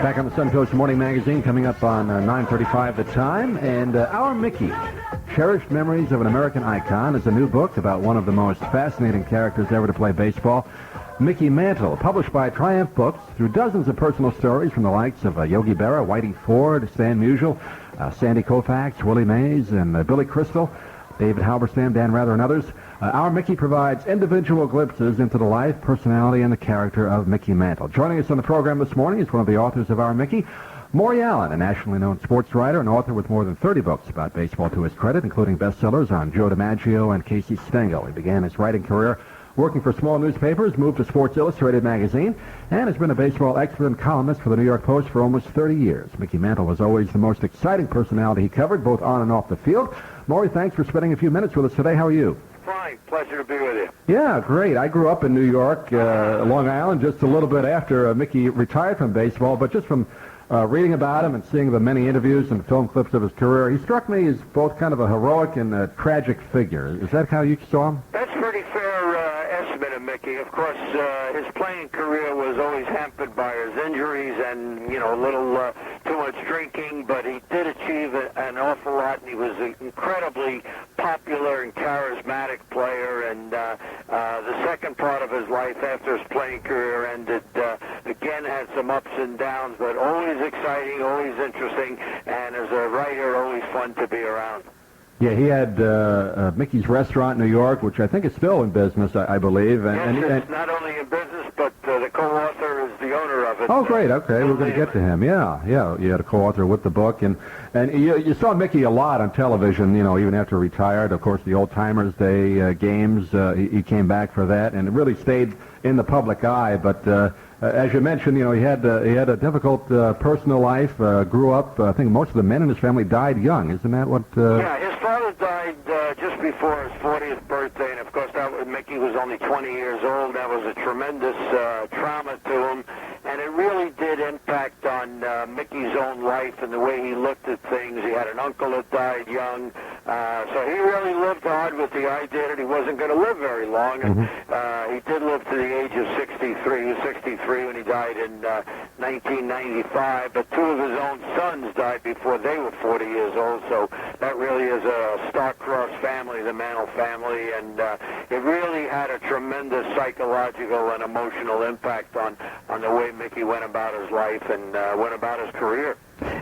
Back on the Suncoast Morning Magazine, coming up on 9:35 The Time. And Our Mickey, Cherished Memories of an American Icon, is a new book about one of the most fascinating characters ever to play baseball, Mickey Mantle, published by Triumph Books, through dozens of personal stories from the likes of Yogi Berra, Whitey Ford, Stan Musial, Sandy Koufax, Willie Mays, and Billy Crystal, David Halberstam, Dan Rather, and others. Our Mickey provides individual glimpses into the life, personality, and the character of Mickey Mantle. Joining us on the program this morning is one of the authors of Our Mickey, Maury, a nationally known sports writer and author with more than 30 books about baseball to his credit, including bestsellers on Joe DiMaggio and Casey Stengel. He began his writing career working for small newspapers, moved to Sports Illustrated magazine, and has been a baseball expert and columnist for the New York Post for almost 30 years. Mickey Mantle was always the most exciting personality he covered, both on and off the field. Maury, thanks for spending a few minutes with us today. How are you? Fine. Pleasure to be with you. Yeah, great. I grew up in New York, Long Island, just a little bit after Mickey retired from baseball, but just from reading about him and seeing the many interviews and film clips of his career, he struck me as both kind of a heroic and a tragic figure. Is that how you saw him? That's a pretty fair estimate of Mickey. Of course, his playing career was always hampered by his injuries and, a little too much drinking, but he did achieve an awful lot, and he was an incredibly popular and charismatic player. And the second part of his life after his playing career ended, again, had some ups and downs, but always exciting, always interesting, and as a writer, always fun to be around. Yeah, he had Mickey's Restaurant in New York, which I think is still in business, I believe. And, yes, it's not only in business, but the co-author is the owner of it. Oh, great. Okay, we're going to get to him. Yeah. You had a co-author with the book. And you saw Mickey a lot on television, even after he retired. Of course, the Old Timers Day games, he came back for that, and it really stayed in the public eye. But as you mentioned, he had a difficult personal life, grew up, I think most of the men in his family died young. Isn't that what... Yeah, his father died just before his 40th birthday, and of course Mickey was only 20 years old. That was a tremendous trauma to him, and it really did impact on Mickey's own life and the way he looked at things. He had an uncle that died young, so he really lived hard with the idea that he wasn't going to live very long, and he did live to the age of 63. He was 63 when he died in 1995, but two of his own sons died before they were 40 years old, so that really is a star-crossed family, the Mantle family, and it really had a tremendous psychological and emotional impact on the way Mickey went about his life and went about his career.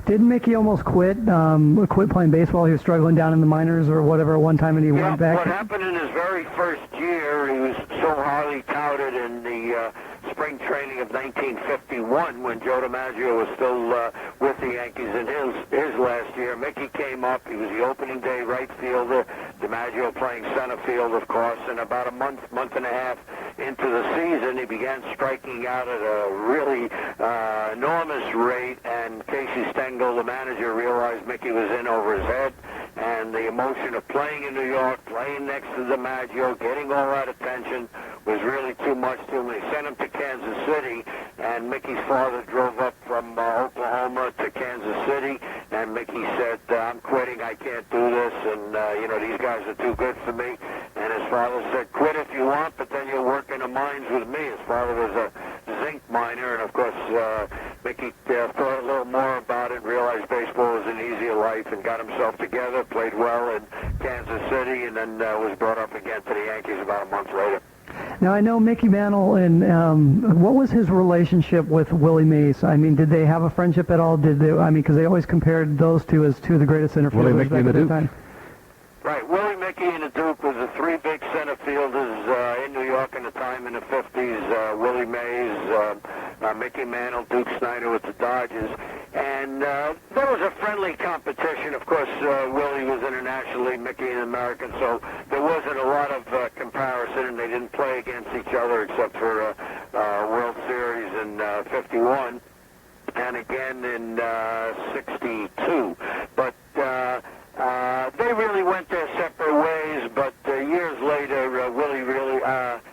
Didn't Mickey almost quit playing baseball? He was struggling down in the minors or whatever at one time, and he went back? What happened in his very first year, he was so highly touted in the spring training of 1951 when Joe DiMaggio was still with the Yankees in his last year. Mickey came up. He was the opening day right fielder, DiMaggio playing center field, of course, and about a month and a half into the season, he began striking out at a really enormous rate, and Casey Stengel, the manager, realized Mickey was in over his head, and the emotion of playing in New York, playing next to DiMaggio, getting all that attention was really too much to him. They sent him to Kansas City, and Mickey's father drove up from Oklahoma to Kansas City, and Mickey said, I'm quitting, I can't do this, and these guys are too good for me. And his father said, quit if you want, but then you'll work in the mines with me. His father was a zinc miner, and of course Mickey thought a little more about it, realized baseball was an easier life, and got himself together, played well in Kansas City, and then was brought up again to the Yankees about a month later. Now, I know Mickey Mantle, and what was his relationship with Willie Mays? I mean, did they have a friendship at all? Because they always compared those two as two of the greatest center fielders back at the time. Right, Willie, Mickey, and the Duke was the three big center fielders in New York in the time in the 50s. Willie Mays, Mickey Mantle, Duke Snider with the Dodgers. And there was a friendly competition. Of course, Willie was internationally, Mickey an American, so there wasn't a lot of comparison, and they didn't play against each other except for World Series in 51 and again in 62. But they really went their separate ways, but years later,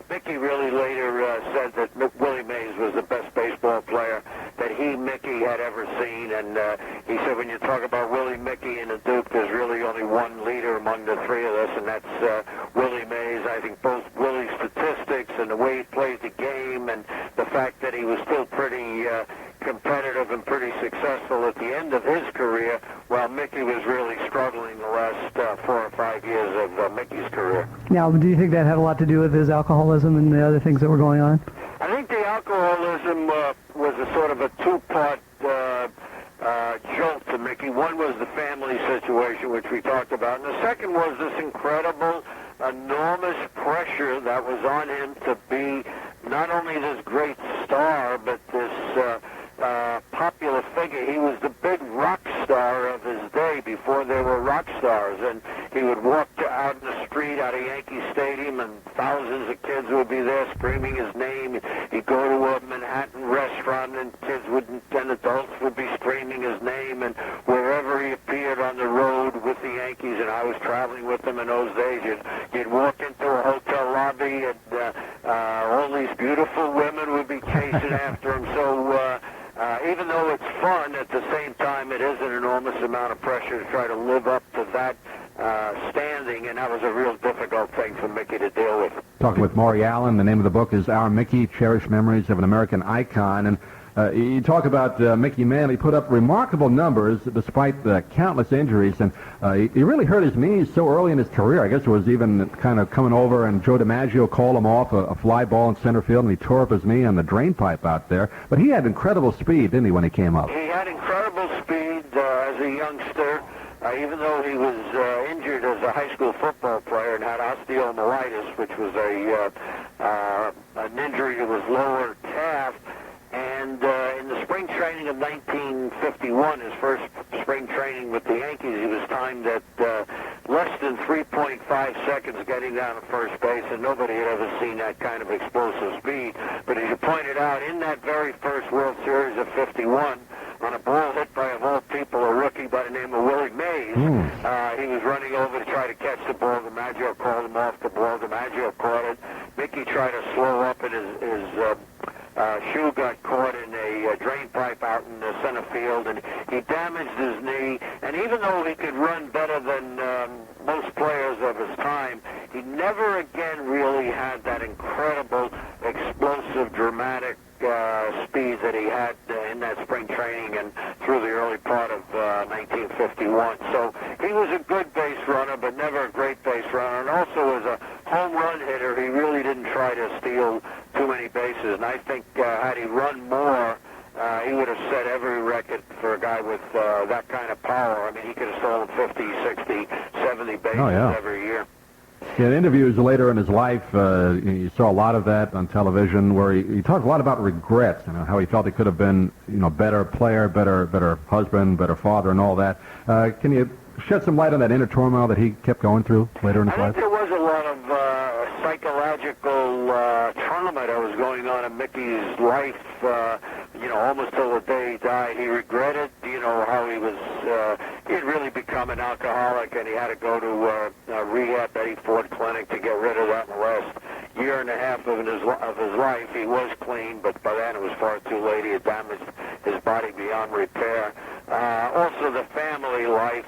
Mickey really later said that Willie Mays was the best baseball player that Mickey had ever seen, and he said when you talk about Willie, Mickey, and the Duke, there's really only one leader among the three of us, and that's Willie Mays. I think both Willie's statistics and the way he played the game and the fact that he was still pretty competitive have been pretty successful at the end of his career, while Mickey was really struggling the last 4 or 5 years of Mickey's career. Now, do you think that had a lot to do with his alcoholism and the other things that were going on? I think the alcoholism was a sort of a two-part jolt to Mickey. One was the family situation, which we talked about, and the second was this incredible, enormous pressure that was on him to be not only this great star, but this popular figure. He was the big rock star of his day before there were rock stars, and he would walk out in the street out of Yankee Stadium, and thousands of kids would be there screaming his name. He'd go to a Manhattan restaurant, and and adults would be screaming his name, and wherever he appeared on the road with the Yankees, and I was traveling with them in those days, you'd walk into a hotel lobby, and all these beautiful women would be chasing after him. So even though it's fun, at the same time, it is an enormous amount of pressure to try to live up to that standing, and that was a real difficult thing for Mickey to deal with. Talking with Maury Allen. The name of the book is Our Mickey, Cherished Memories of an American Icon. And you talk about Mickey Mantle. He put up remarkable numbers despite the countless injuries, and he really hurt his knees so early in his career. I guess it was even kind of coming over, and Joe DiMaggio called him off a fly ball in center field, and he tore up his knee on the drain pipe out there. But he had incredible speed, didn't he, when he came up? He had incredible speed as a youngster. Even though he was injured as a high school football player and had osteomyelitis, which was an injury to his lower calf. And in the spring training of 1951, his first spring training with the Yankees, he was timed at less than 3.5 seconds getting down to first base, and nobody had ever seen that kind of explosive speed. But as you pointed out, in that very first World Series of 51, on a ball hit by, of all people, a rookie by the name of Willie Mays, he was running over to try to catch the ball. DiMaggio called him off the ball. DiMaggio caught it. Mickey tried to slow up, and his shoe got caught in a drain pipe out in the center field, and he damaged his knee. And even though he could run better than most players of his time, he never again really had that incredible, explosive, dramatic speed that he had in that spring training and through the early part of 1951. So he was a good base runner, but never a great base runner. And also as a home run hitter, he really didn't try to steal too many bases. And I think had he run more, he would have set every record for a guy with that kind of power. I mean, he could have stolen 50, 60, 70 bases every year. Yeah, in interviews later in his life, you saw a lot of that on television, where he talked a lot about regrets, how he felt he could have been, better player, better husband, better father, and all that. Can you shed some light on that inner turmoil that he kept going through later in his life? I think there was a lot of psychological trauma that was going on in Mickey's life, almost till the day he died. He regretted, how he was, he had really become an alcoholic, and he had to go to rehab Eddie Ford Clinic to get rid of that in the last year and a half of his life. He was clean, but by then it was far too late. He had damaged his body beyond repair. Also the family life.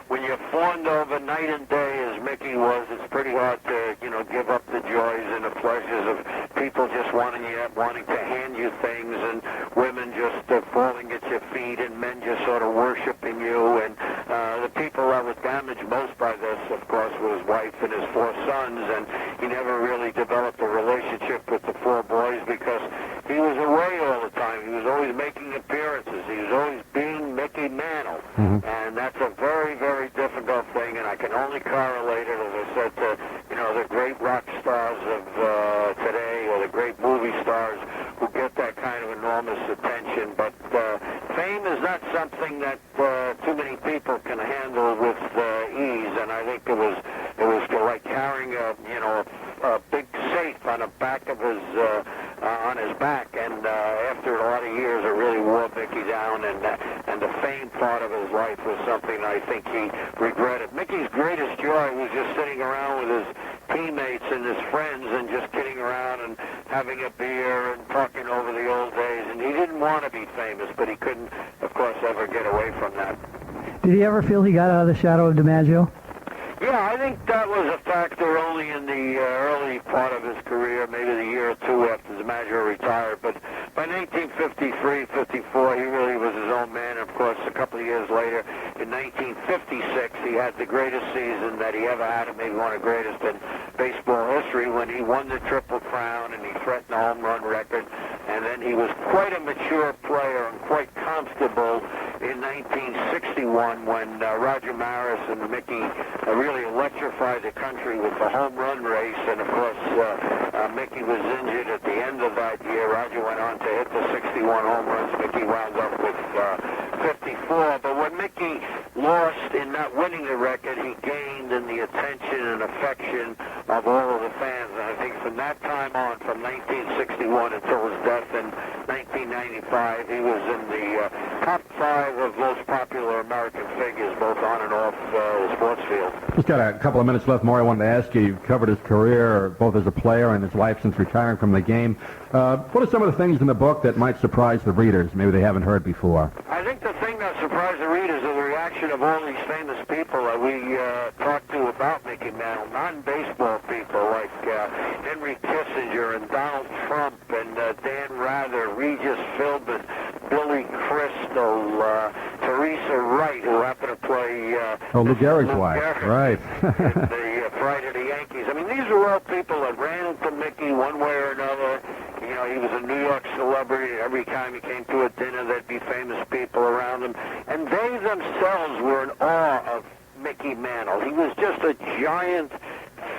When you're fond over night and day as Mickey was, it's pretty hard to, give up the joys and the pleasures of people just wanting to hand you things, and women just falling at your feet, and men just sort of worshiping you. And the people that was damaged most by this, of course, was his wife and his 4 sons, and he never really developed a relationship with the 4 boys because he was away all the time. He was always making appearances. He was always being Mickey Mantle. And that's a very, very difficult thing, and I can only correlate it, as I said, to, the great rock stars of today, or the great movie stars who get that kind of enormous attention. But fame is not something that too many people can handle with ease, and I think it was like carrying a big safe on the back of his on his back, and after a lot of years it really wore Mickey down, and the fame part of his life was something I think he regretted. Mickey's greatest joy was just sitting around with his teammates and his friends and just kidding around and having a beer and talking over the old days, and he didn't want to be famous, but he couldn't, of course, ever get away from that. Did he ever feel he got out of the shadow of DiMaggio? Yeah, I think that was a factor only in the early part of his career, maybe the year or two after DiMaggio retired. But by 1953, 54, he really was his own man. Of course, a couple of years later, in 1956, he had the greatest season that he ever had, and maybe one of the greatest in baseball history, when he won the Triple Crown and he threatened the home run record. And then he was quite a mature player and quite comfortable in 1961 when Roger Maris and Mickey really electrified the country with the home run race. And of course, Mickey was injured at the end of that year. Roger went on to hit the 61 home runs. Mickey wound up with 54. But when Mickey lost in not winning the record, he gained in the attention and affection of all of the fans. And I think from that time on, from 1961 until his death in 1995, he was in the top 5 of most popular American figures, both on and off the sports field. Just got a couple of minutes left, Maury. I wanted to ask you, you've covered his career, both as a player and his life since retiring from the game. What are some of the things in the book that might surprise the readers, maybe they haven't heard before? I think the thing that surprised the readers is the reaction of all these famous people that we talked to about Mickey Mantle, non-baseball people like Henry Kissinger and Donald Trump and Dan Rather, Regis Philbin, Billy Crystal, Teresa Wright, who happened to play Lou Gehrig's wife, right. the Pride of the Yankees. I mean, these are all people that ran into Mickey one way or another. You know, he was a New York celebrity. Every time he came to a dinner, there'd be famous people around him. And they themselves were in awe of Mickey Mantle. He was just a giant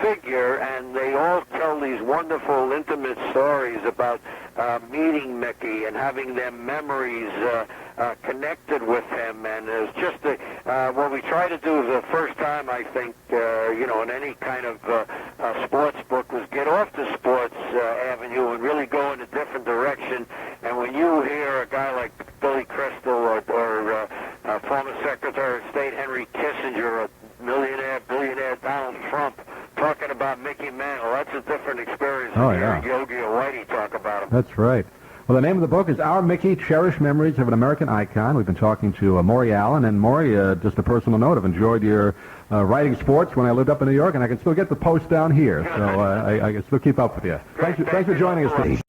figure, and they all tell these wonderful, intimate stories about meeting Mickey and having their memories connected with him. And it was just what we try to do the first time, I think, in any kind of sports book, was get off the sports avenue and really go in a different direction. And when you hear a guy like Billy Crystal or former Secretary of State Henry Kissinger, or billionaire Donald Trump talking about Mickey Mantle, that's a different experience than hearing Yogi or Whitey talk about him. That's right. Well, the name of the book is Our Mickey, Cherished Memories of an American Icon. We've been talking to Maury Allen. And Maury, just a personal note, I've enjoyed your writing sports when I lived up in New York, and I can still get the post down here. So I can still keep up with you. Thanks for joining us today.